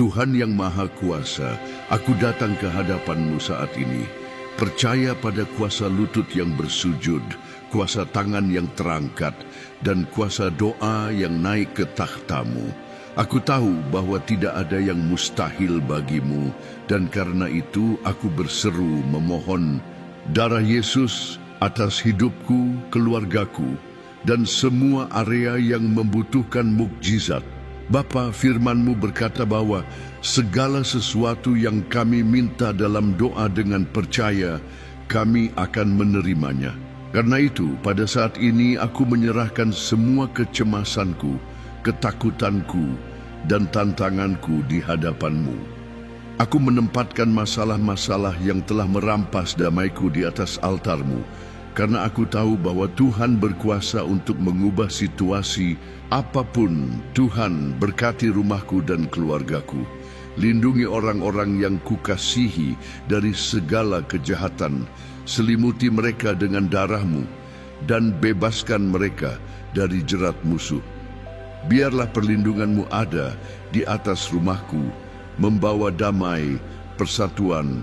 Tuhan yang Maha Kuasa, aku datang ke hadapan-Mu saat ini, percaya pada kuasa lutut yang bersujud, kuasa tangan yang terangkat, dan kuasa doa yang naik ke takhta-Mu. Aku tahu bahwa tidak ada yang mustahil bagi-Mu, dan karena itu aku berseru memohon darah Yesus atas hidupku, keluargaku, dan semua area yang membutuhkan mukjizat. Bapa, firman-Mu berkata bahwa segala sesuatu yang kami minta dalam doa dengan percaya, kami akan menerimanya. Karena itu, pada saat ini aku menyerahkan semua kecemasanku, ketakutanku, dan tantanganku di hadapan-Mu. Aku menempatkan masalah-masalah yang telah merampas damaiku di atas altar-Mu, karena aku tahu bahwa Tuhan berkuasa untuk mengubah situasi apapun. Tuhan, berkati rumahku dan keluargaku. Lindungi orang-orang yang kukasihi dari segala kejahatan. Selimuti mereka dengan darah-Mu dan bebaskan mereka dari jerat musuh. Biarlah perlindungan-Mu ada di atas rumahku, membawa damai, persatuan,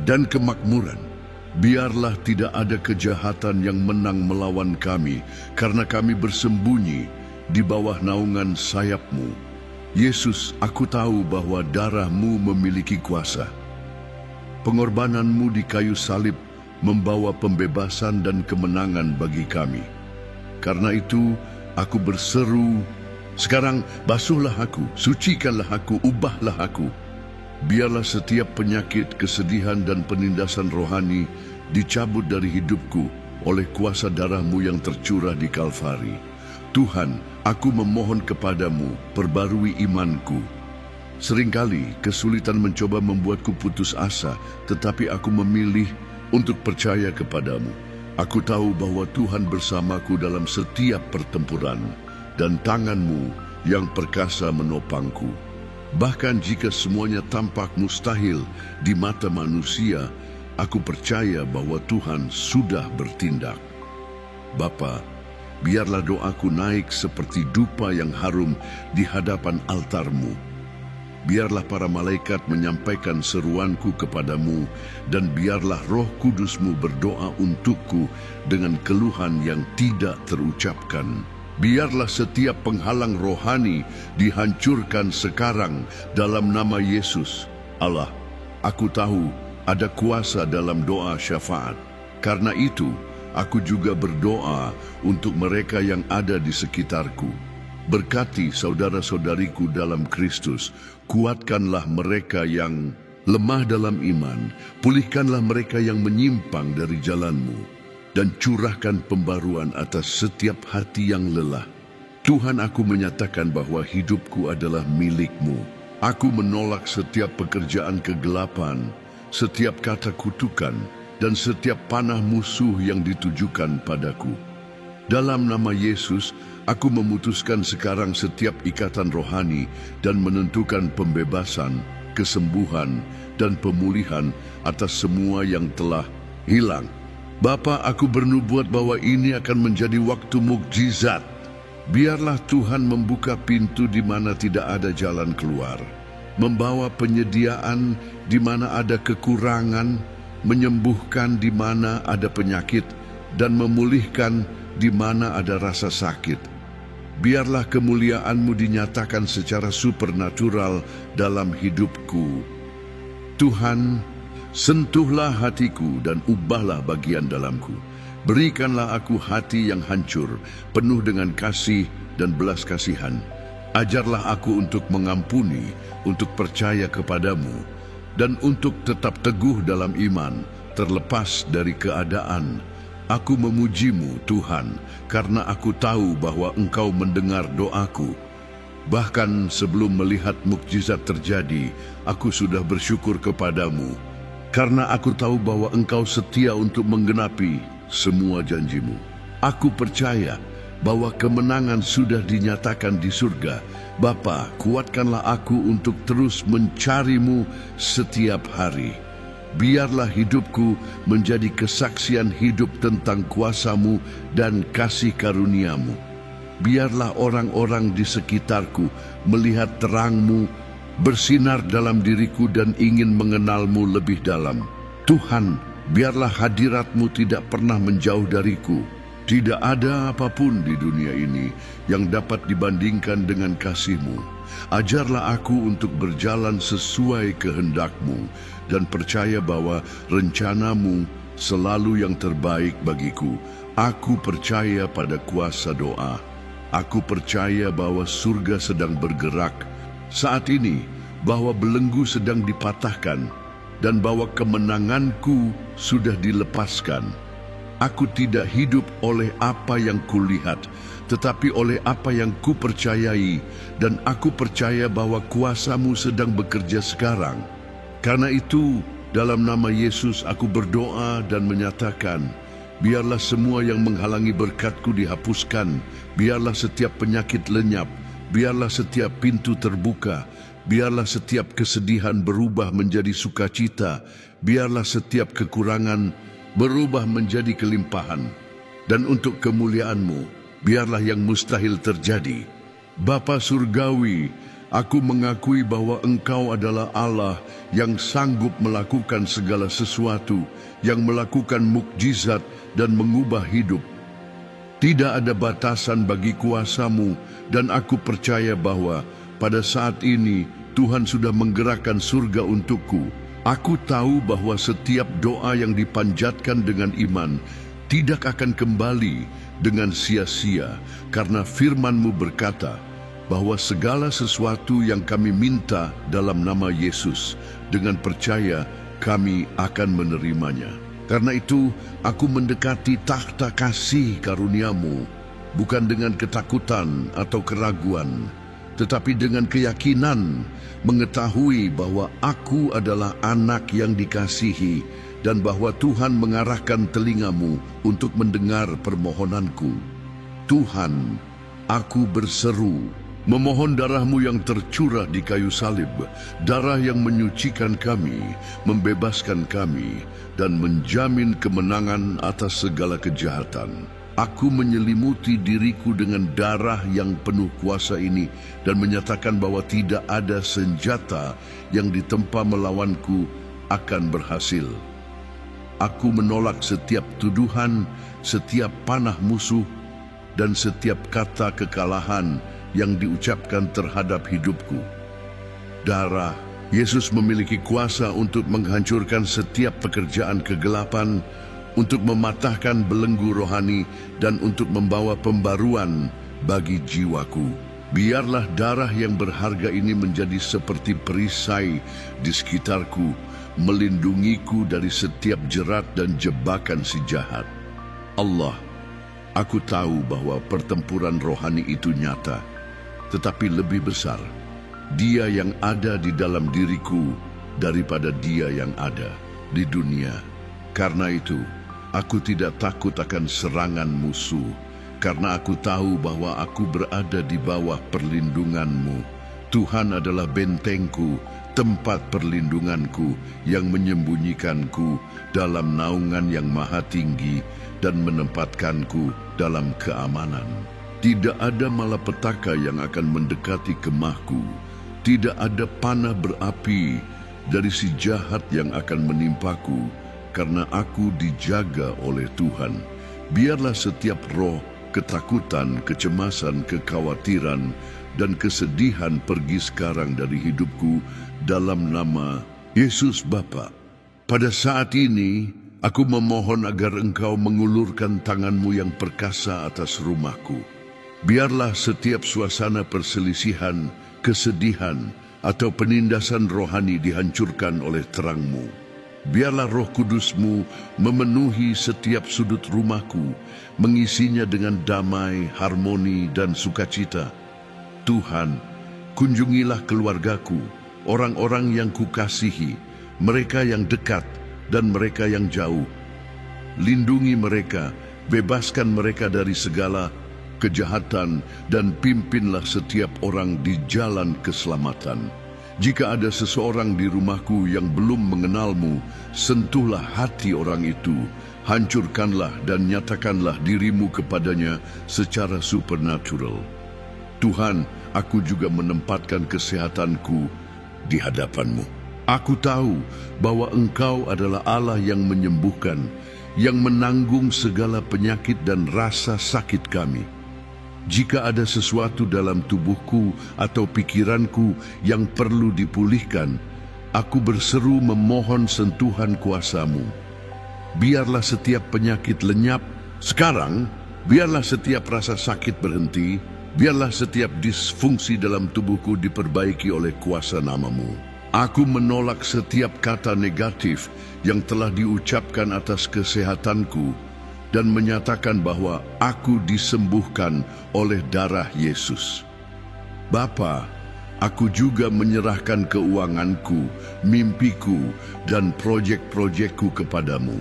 dan kemakmuran. Biarlah tidak ada kejahatan yang menang melawan kami, karena kami bersembunyi di bawah naungan sayap-Mu. Yesus, aku tahu bahwa darah-Mu memiliki kuasa. Pengorbanan-Mu di kayu salib membawa pembebasan dan kemenangan bagi kami. Karena itu, aku berseru, sekarang basuhlah aku, sucikanlah aku, ubahlah aku. Biarlah setiap penyakit, kesedihan, dan penindasan rohani dicabut dari hidupku oleh kuasa darah-Mu yang tercurah di Kalvari. Tuhan, aku memohon kepadamu, perbarui imanku. Seringkali kesulitan mencoba membuatku putus asa, tetapi aku memilih untuk percaya kepadamu. Aku tahu bahwa Tuhan bersamaku dalam setiap pertempuran, dan tangan-Mu yang perkasa menopangku. Bahkan jika semuanya tampak mustahil di mata manusia, aku percaya bahwa Tuhan sudah bertindak. Bapa, biarlah doaku naik seperti dupa yang harum di hadapan altar-Mu. Biarlah para malaikat menyampaikan seruanku kepadamu, dan biarlah Roh Kudus-Mu berdoa untukku dengan keluhan yang tidak terucapkan. Biarlah setiap penghalang rohani dihancurkan sekarang dalam nama Yesus. Allah, aku tahu ada kuasa dalam doa syafaat. Karena itu, aku juga berdoa untuk mereka yang ada di sekitarku. Berkati saudara-saudariku dalam Kristus, kuatkanlah mereka yang lemah dalam iman, pulihkanlah mereka yang menyimpang dari jalan-Mu, dan curahkan pembaruan atas setiap hati yang lelah. Tuhan, aku menyatakan bahwa hidupku adalah milik-Mu. Aku menolak setiap pekerjaan kegelapan, setiap kata kutukan, dan setiap panah musuh yang ditujukan padaku. Dalam nama Yesus, aku memutuskan sekarang setiap ikatan rohani dan menentukan pembebasan, kesembuhan, dan pemulihan atas semua yang telah hilang. Bapa, aku bernubuat bahwa ini akan menjadi waktu mukjizat. Biarlah Tuhan membuka pintu di mana tidak ada jalan keluar, membawa penyediaan di mana ada kekurangan, menyembuhkan di mana ada penyakit, dan memulihkan di mana ada rasa sakit. Biarlah kemuliaan-Mu dinyatakan secara supernatural dalam hidupku. Tuhan, sentuhlah hatiku dan ubahlah bagian dalamku. Berikanlah aku hati yang hancur, penuh dengan kasih dan belas kasihan. Ajarlah aku untuk mengampuni, untuk percaya kepadamu, dan untuk tetap teguh dalam iman, terlepas dari keadaan. Aku memuji-Mu, Tuhan, karena aku tahu bahwa Engkau mendengar doaku. Bahkan sebelum melihat mukjizat terjadi, aku sudah bersyukur kepadamu, karena aku tahu bahwa Engkau setia untuk menggenapi semua janji-Mu. Aku percaya bahwa kemenangan sudah dinyatakan di surga. Bapa, kuatkanlah aku untuk terus mencari-Mu setiap hari. Biarlah hidupku menjadi kesaksian hidup tentang kuasa-Mu dan kasih karunia-Mu. Biarlah orang-orang di sekitarku melihat terang-Mu bersinar dalam diriku dan ingin mengenalmu lebih dalam. Tuhan, biarlah hadirat-Mu tidak pernah menjauh dariku. Tidak ada apapun di dunia ini yang dapat dibandingkan dengan kasih-Mu. Ajarlah aku untuk berjalan sesuai kehendak-Mu dan percaya bahwa rencana-Mu selalu yang terbaik bagiku. Aku percaya pada kuasa doa. Aku percaya bahwa surga sedang bergerak saat ini, bahwa belenggu sedang dipatahkan, dan bahwa kemenanganku sudah dilepaskan. Aku tidak hidup oleh apa yang kulihat, tetapi oleh apa yang kupercayai, dan aku percaya bahwa kuasa-Mu sedang bekerja sekarang. Karena itu, dalam nama Yesus aku berdoa dan menyatakan, biarlah semua yang menghalangi berkat-Ku dihapuskan, biarlah setiap penyakit lenyap, biarlah setiap pintu terbuka, biarlah setiap kesedihan berubah menjadi sukacita, biarlah setiap kekurangan berubah menjadi kelimpahan. Dan untuk kemuliaan-Mu, biarlah yang mustahil terjadi. Bapa Surgawi, aku mengakui bahwa Engkau adalah Allah yang sanggup melakukan segala sesuatu, yang melakukan mukjizat dan mengubah hidup. Tidak ada batasan bagi kuasa-Mu, dan aku percaya bahwa pada saat ini Tuhan sudah menggerakkan surga untukku. Aku tahu bahwa setiap doa yang dipanjatkan dengan iman tidak akan kembali dengan sia-sia, karena firman-Mu berkata bahwa segala sesuatu yang kami minta dalam nama Yesus, dengan percaya kami akan menerimanya. Karena itu, aku mendekati takhta kasih karunia-Mu, bukan dengan ketakutan atau keraguan, tetapi dengan keyakinan, mengetahui bahwa aku adalah anak yang dikasihi, dan bahwa Tuhan mengarahkan telinga-Mu untuk mendengar permohonanku. Tuhan, aku berseru, memohon darah-Mu yang tercurah di kayu salib, darah yang menyucikan kami, membebaskan kami, dan menjamin kemenangan atas segala kejahatan. Aku menyelimuti diriku dengan darah yang penuh kuasa ini dan menyatakan bahwa tidak ada senjata yang ditempa melawanku akan berhasil. Aku menolak setiap tuduhan, setiap panah musuh, dan setiap kata kekalahan yang diucapkan terhadap hidupku. Darah Yesus memiliki kuasa untuk menghancurkan setiap pekerjaan kegelapan, untuk mematahkan belenggu rohani, dan untuk membawa pembaruan bagi jiwaku. Biarlah darah yang berharga ini menjadi seperti perisai di sekitarku, melindungiku dari setiap jerat dan jebakan si jahat. Allah, aku tahu bahwa pertempuran rohani itu nyata, tetapi lebih besar Dia yang ada di dalam diriku daripada Dia yang ada di dunia. Karena itu, aku tidak takut akan serangan musuh, karena aku tahu bahwa aku berada di bawah perlindungan-Mu. Tuhan adalah bentengku, tempat perlindunganku yang menyembunyikanku dalam naungan yang maha tinggi dan menempatkanku dalam keamanan. Tidak ada malapetaka yang akan mendekati kemahku. Tidak ada panah berapi dari si jahat yang akan menimpaku, karena aku dijaga oleh Tuhan. Biarlah setiap roh ketakutan, kecemasan, kekhawatiran, dan kesedihan pergi sekarang dari hidupku dalam nama Yesus Bapa. Pada saat ini, aku memohon agar Engkau mengulurkan tangan-Mu yang perkasa atas rumahku. Biarlah setiap suasana perselisihan, kesedihan, atau penindasan rohani dihancurkan oleh terang-Mu. Biarlah Roh Kudus-Mu memenuhi setiap sudut rumahku, mengisinya dengan damai, harmoni, dan sukacita. Tuhan, kunjungilah keluargaku, orang-orang yang kukasihi, mereka yang dekat dan mereka yang jauh. Lindungi mereka, bebaskan mereka dari segala kejahatan, dan pimpinlah setiap orang di jalan keselamatan. Jika ada seseorang di rumahku yang belum mengenal-Mu, sentuhlah hati orang itu, hancurkanlah dan nyatakanlah diri-Mu kepadanya secara supernatural. Tuhan, aku juga menempatkan kesehatanku di hadapan-Mu. Aku tahu bahwa Engkau adalah Allah yang menyembuhkan, yang menanggung segala penyakit dan rasa sakit kami. Jika ada sesuatu dalam tubuhku atau pikiranku yang perlu dipulihkan, aku berseru memohon sentuhan kuasa-Mu. Biarlah setiap penyakit lenyap sekarang, biarlah setiap rasa sakit berhenti, biarlah setiap disfungsi dalam tubuhku diperbaiki oleh kuasa nama-Mu. Aku menolak setiap kata negatif yang telah diucapkan atas kesehatanku dan menyatakan bahwa aku disembuhkan oleh darah Yesus. Bapa, aku juga menyerahkan keuanganku, mimpiku, dan proyek-proyekku kepadamu.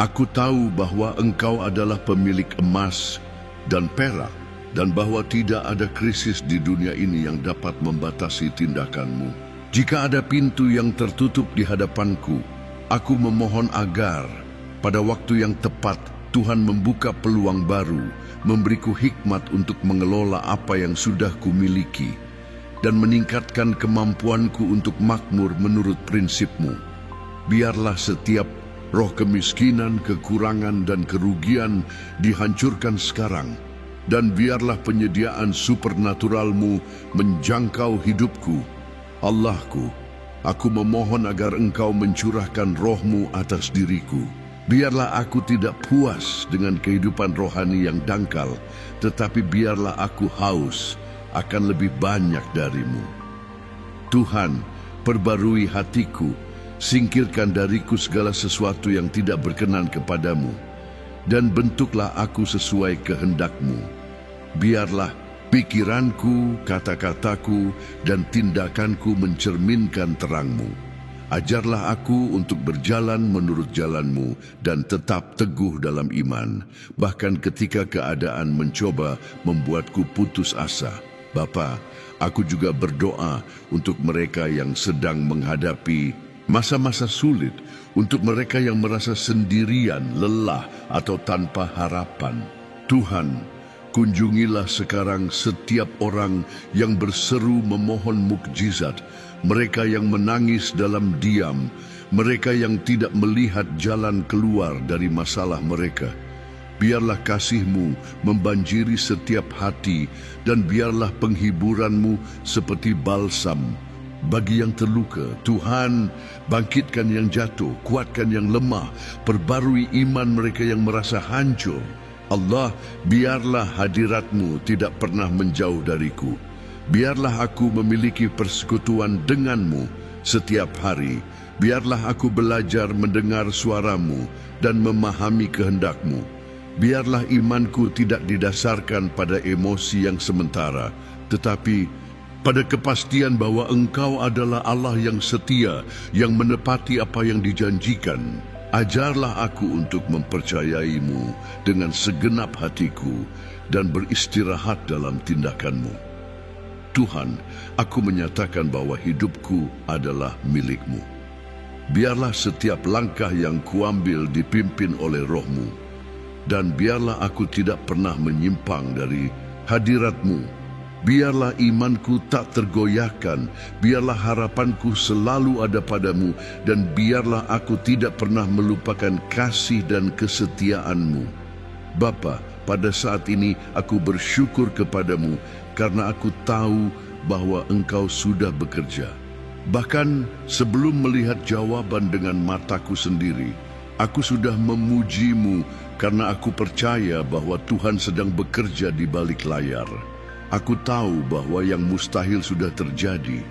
Aku tahu bahwa Engkau adalah pemilik emas dan perak, dan bahwa tidak ada krisis di dunia ini yang dapat membatasi tindakan-Mu. Jika ada pintu yang tertutup di hadapanku, aku memohon agar pada waktu yang tepat Tuhan membuka peluang baru, memberiku hikmat untuk mengelola apa yang sudah kumiliki, dan meningkatkan kemampuanku untuk makmur menurut prinsip-Mu. Biarlah setiap roh kemiskinan, kekurangan, dan kerugian dihancurkan sekarang, dan biarlah penyediaan supernatural-Mu menjangkau hidupku. Allahku, aku memohon agar Engkau mencurahkan roh-Mu atas diriku. Biarlah aku tidak puas dengan kehidupan rohani yang dangkal, tetapi biarlah aku haus akan lebih banyak dari-Mu. Tuhan, perbarui hatiku, singkirkan dariku segala sesuatu yang tidak berkenan kepadamu, dan bentuklah aku sesuai kehendak-Mu. Biarlah pikiranku, kata-kataku, dan tindakanku mencerminkan terang-Mu. Ajarlah aku untuk berjalan menurut jalan-Mu dan tetap teguh dalam iman, bahkan ketika keadaan mencoba membuatku putus asa. Bapa, aku juga berdoa untuk mereka yang sedang menghadapi masa-masa sulit, untuk mereka yang merasa sendirian, lelah, atau tanpa harapan. Tuhan, kunjungilah sekarang setiap orang yang berseru memohon mukjizat, mereka yang menangis dalam diam, mereka yang tidak melihat jalan keluar dari masalah mereka. Biarlah kasih-Mu membanjiri setiap hati, dan biarlah penghiburan-Mu seperti balsam bagi yang terluka. Tuhan, bangkitkan yang jatuh, kuatkan yang lemah, perbarui iman mereka yang merasa hancur. Allah, biarlah hadirat-Mu tidak pernah menjauh dariku. Biarlah aku memiliki persekutuan dengan-Mu setiap hari. Biarlah aku belajar mendengar suara-Mu dan memahami kehendak-Mu. Biarlah imanku tidak didasarkan pada emosi yang sementara, tetapi pada kepastian bahwa Engkau adalah Allah yang setia, yang menepati apa yang dijanjikan. Ajarlah aku untuk mempercayai-Mu dengan segenap hatiku dan beristirahat dalam tindakan-Mu. Tuhan, aku menyatakan bahwa hidupku adalah milik-Mu. Biarlah setiap langkah yang kuambil dipimpin oleh Roh-Mu, dan biarlah aku tidak pernah menyimpang dari hadirat-Mu. Biarlah imanku tak tergoyahkan, biarlah harapanku selalu ada padamu, dan biarlah aku tidak pernah melupakan kasih dan kesetiaan-Mu. Bapa, pada saat ini aku bersyukur kepadamu karena aku tahu bahwa Engkau sudah bekerja. Bahkan sebelum melihat jawaban dengan mataku sendiri, aku sudah memuji-Mu karena aku percaya bahwa Tuhan sedang bekerja di balik layar. Aku tahu bahwa yang mustahil sudah terjadi,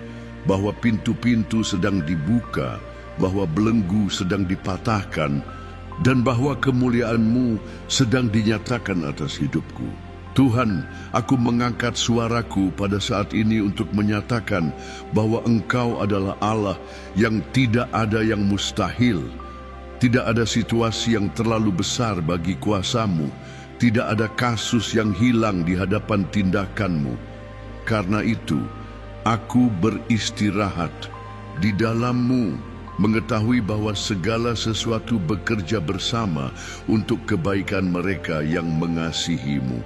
bahwa pintu-pintu sedang dibuka, bahwa belenggu sedang dipatahkan, dan bahwa kemuliaan-Mu sedang dinyatakan atas hidupku. Tuhan, aku mengangkat suaraku pada saat ini untuk menyatakan bahwa Engkau adalah Allah yang tidak ada yang mustahil. Tidak ada situasi yang terlalu besar bagi kuasa-Mu. Tidak ada kasus yang hilang di hadapan tindakan-Mu. Karena itu, aku beristirahat di dalam-Mu, mengetahui bahwa segala sesuatu bekerja bersama untuk kebaikan mereka yang mengasihi-Mu.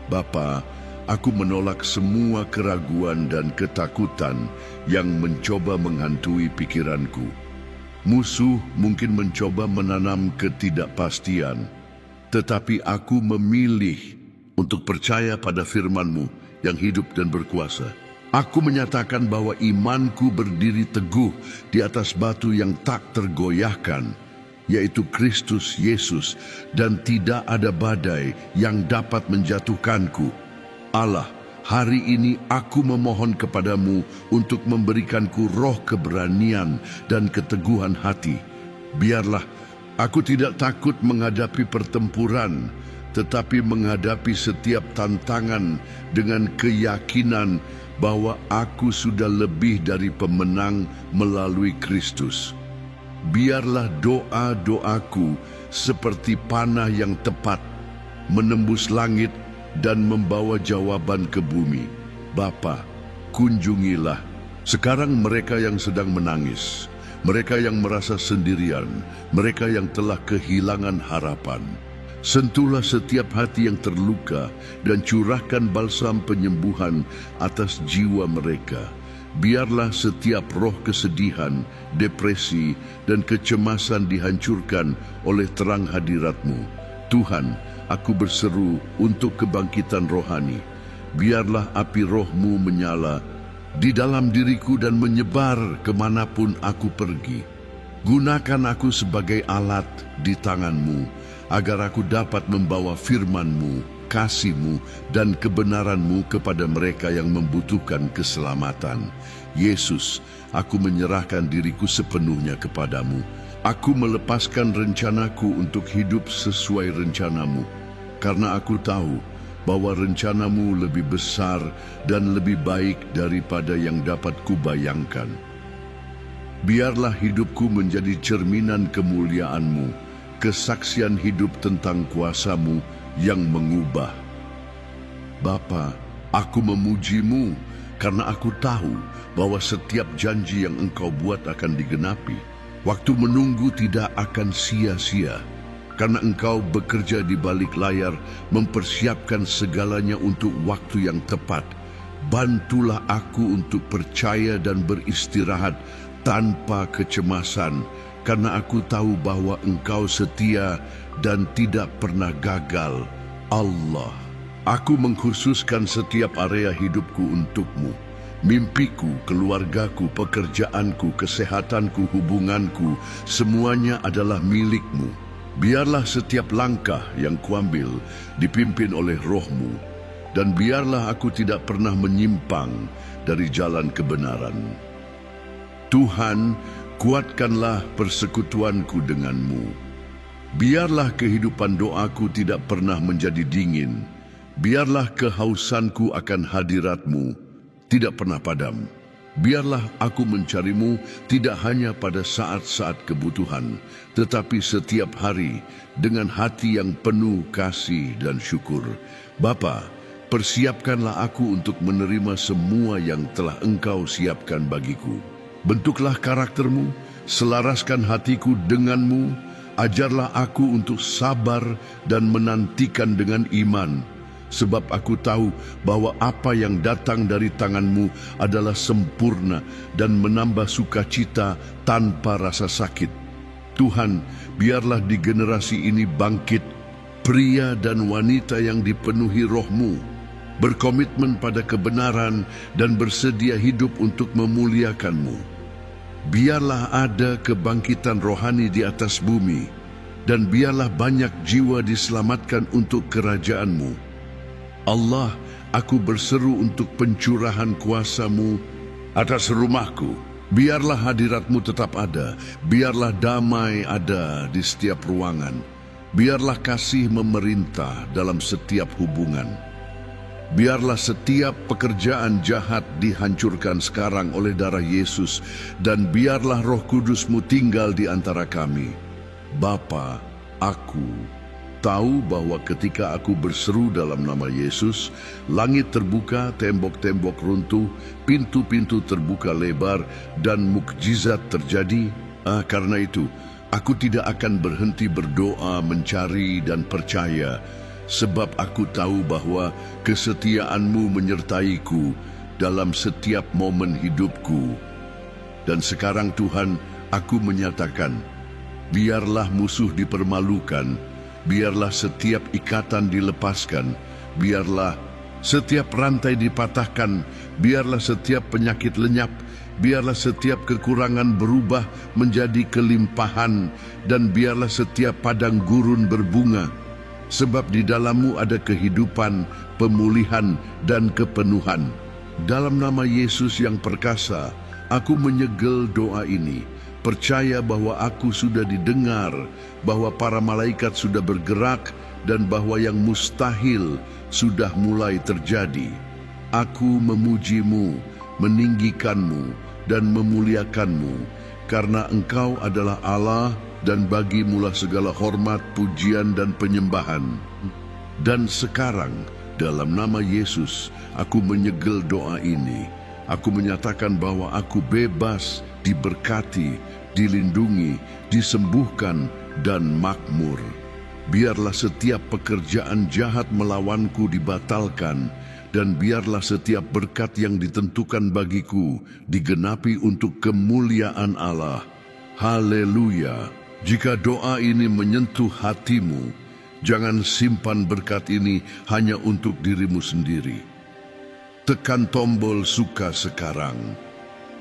Bapa, aku menolak semua keraguan dan ketakutan yang mencoba menghantui pikiranku. Musuh mungkin mencoba menanam ketidakpastian, tetapi aku memilih untuk percaya pada firman-Mu yang hidup dan berkuasa. Aku menyatakan bahwa imanku berdiri teguh di atas batu yang tak tergoyahkan, yaitu Kristus Yesus, dan tidak ada badai yang dapat menjatuhkanku. Allah, hari ini aku memohon kepadamu untuk memberikanku roh keberanian dan keteguhan hati. Biarlah aku tidak takut menghadapi pertempuran, tetapi menghadapi setiap tantangan dengan keyakinan bahwa aku sudah lebih dari pemenang melalui Kristus. Biarlah doa-doaku seperti panah yang tepat, menembus langit dan membawa jawaban ke bumi. Bapa, kunjungilah sekarang mereka yang sedang menangis, mereka yang merasa sendirian, mereka yang telah kehilangan harapan. Sentuhlah setiap hati yang terluka dan curahkan balsam penyembuhan atas jiwa mereka. Biarlah setiap roh kesedihan, depresi, dan kecemasan dihancurkan oleh terang hadirat-Mu. Tuhan, aku berseru untuk kebangkitan rohani. Biarlah api roh-Mu menyala di dalam diriku dan menyebar kemanapun aku pergi. Gunakan aku sebagai alat di tangan-Mu, agar aku dapat membawa firman-Mu, kasih-Mu, dan kebenaran-Mu kepada mereka yang membutuhkan keselamatan. Yesus, aku menyerahkan diriku sepenuhnya kepadamu. Aku melepaskan rencanaku untuk hidup sesuai rencana-Mu, karena aku tahu bahwa rencana-Mu lebih besar dan lebih baik daripada yang dapat kubayangkan. Biarlah hidupku menjadi cerminan kemuliaan-Mu, kesaksian hidup tentang kuasa-Mu yang mengubah. Bapa, aku memuji-Mu karena aku tahu bahwa setiap janji yang Engkau buat akan digenapi. Waktu menunggu tidak akan sia-sia, karena Engkau bekerja di balik layar, mempersiapkan segalanya untuk waktu yang tepat. Bantulah aku untuk percaya dan beristirahat tanpa kecemasan, karena aku tahu bahwa Engkau setia dan tidak pernah gagal. Allah, aku mengkhususkan setiap area hidupku untuk-Mu. Mimpiku, keluargaku, pekerjaanku, kesehatanku, hubunganku, semuanya adalah milik-Mu. Biarlah setiap langkah yang kuambil dipimpin oleh Roh-Mu, dan biarlah aku tidak pernah menyimpang dari jalan kebenaran. Tuhan, kuatkanlah persekutuanku dengan-Mu. Biarlah kehidupan doaku tidak pernah menjadi dingin. Biarlah kehausanku akan hadirat-Mu tidak pernah padam. Biarlah aku mencari-Mu tidak hanya pada saat-saat kebutuhan, tetapi setiap hari dengan hati yang penuh kasih dan syukur. Bapa, persiapkanlah aku untuk menerima semua yang telah Engkau siapkan bagiku. Bentuklah karakter-Mu, selaraskan hatiku dengan-Mu, ajarlah aku untuk sabar dan menantikan dengan iman, sebab aku tahu bahwa apa yang datang dari tangan-Mu adalah sempurna dan menambah sukacita tanpa rasa sakit. Tuhan, biarlah di generasi ini bangkit pria dan wanita yang dipenuhi Roh-Mu, berkomitmen pada kebenaran dan bersedia hidup untuk memuliakan-Mu. Biarlah ada kebangkitan rohani di atas bumi, dan biarlah banyak jiwa diselamatkan untuk kerajaan-Mu. Allah, aku berseru untuk pencurahan kuasa-Mu atas rumahku. Biarlah hadirat-Mu tetap ada, biarlah damai ada di setiap ruangan, biarlah kasih memerintah dalam setiap hubungan. Biarlah setiap pekerjaan jahat dihancurkan sekarang oleh darah Yesus, dan biarlah Roh Kudus-Mu tinggal di antara kami. Bapa, aku tahu bahwa ketika aku berseru dalam nama Yesus, langit terbuka, tembok-tembok runtuh, pintu-pintu terbuka lebar, dan mukjizat terjadi. Karena itu, aku tidak akan berhenti berdoa, mencari, dan percaya sebab aku tahu bahwa kesetiaan-Mu menyertaiku dalam setiap momen hidupku. Dan sekarang Tuhan, aku menyatakan, biarlah musuh dipermalukan, biarlah setiap ikatan dilepaskan, biarlah setiap rantai dipatahkan, biarlah setiap penyakit lenyap, biarlah setiap kekurangan berubah menjadi kelimpahan, dan biarlah setiap padang gurun berbunga. Sebab di dalam-Mu ada kehidupan, pemulihan, dan kepenuhan. Dalam nama Yesus yang perkasa, aku menyegel doa ini, percaya bahwa aku sudah didengar, bahwa para malaikat sudah bergerak, dan bahwa yang mustahil sudah mulai terjadi. Aku memuji-Mu, meninggikan-Mu, dan memuliakan-Mu, karena Engkau adalah Allah, dan bagi-Mu-lah segala hormat, pujian, dan penyembahan. Dan sekarang, dalam nama Yesus, aku menyegel doa ini. Aku menyatakan bahwa aku bebas, diberkati, dilindungi, disembuhkan, dan makmur. Biarlah setiap pekerjaan jahat melawanku dibatalkan, dan biarlah setiap berkat yang ditentukan bagiku digenapi untuk kemuliaan Allah. Haleluya! Jika doa ini menyentuh hatimu, jangan simpan berkat ini hanya untuk dirimu sendiri. Tekan tombol suka sekarang,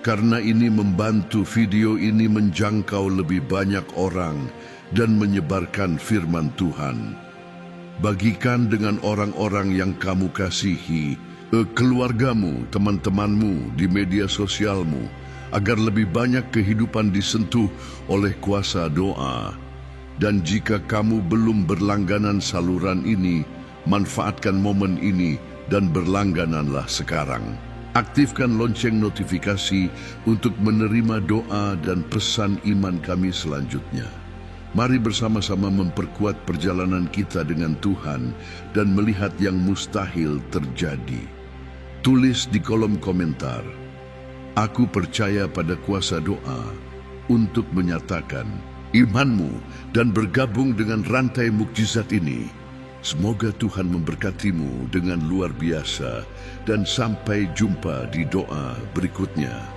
karena ini membantu video ini menjangkau lebih banyak orang dan menyebarkan firman Tuhan. Bagikan dengan orang-orang yang kamu kasihi, keluargamu, teman-temanmu, di media sosialmu, agar lebih banyak kehidupan disentuh oleh kuasa doa. Dan jika kamu belum berlangganan saluran ini, manfaatkan momen ini dan berlanggananlah sekarang. Aktifkan lonceng notifikasi untuk menerima doa dan pesan iman kami selanjutnya. Mari bersama-sama memperkuat perjalanan kita dengan Tuhan dan melihat yang mustahil terjadi. Tulis di kolom komentar, aku percaya pada kuasa doa untuk menyatakan imanmu dan bergabung dengan rantai mukjizat ini. Semoga Tuhan memberkatimu dengan luar biasa dan sampai jumpa di doa berikutnya.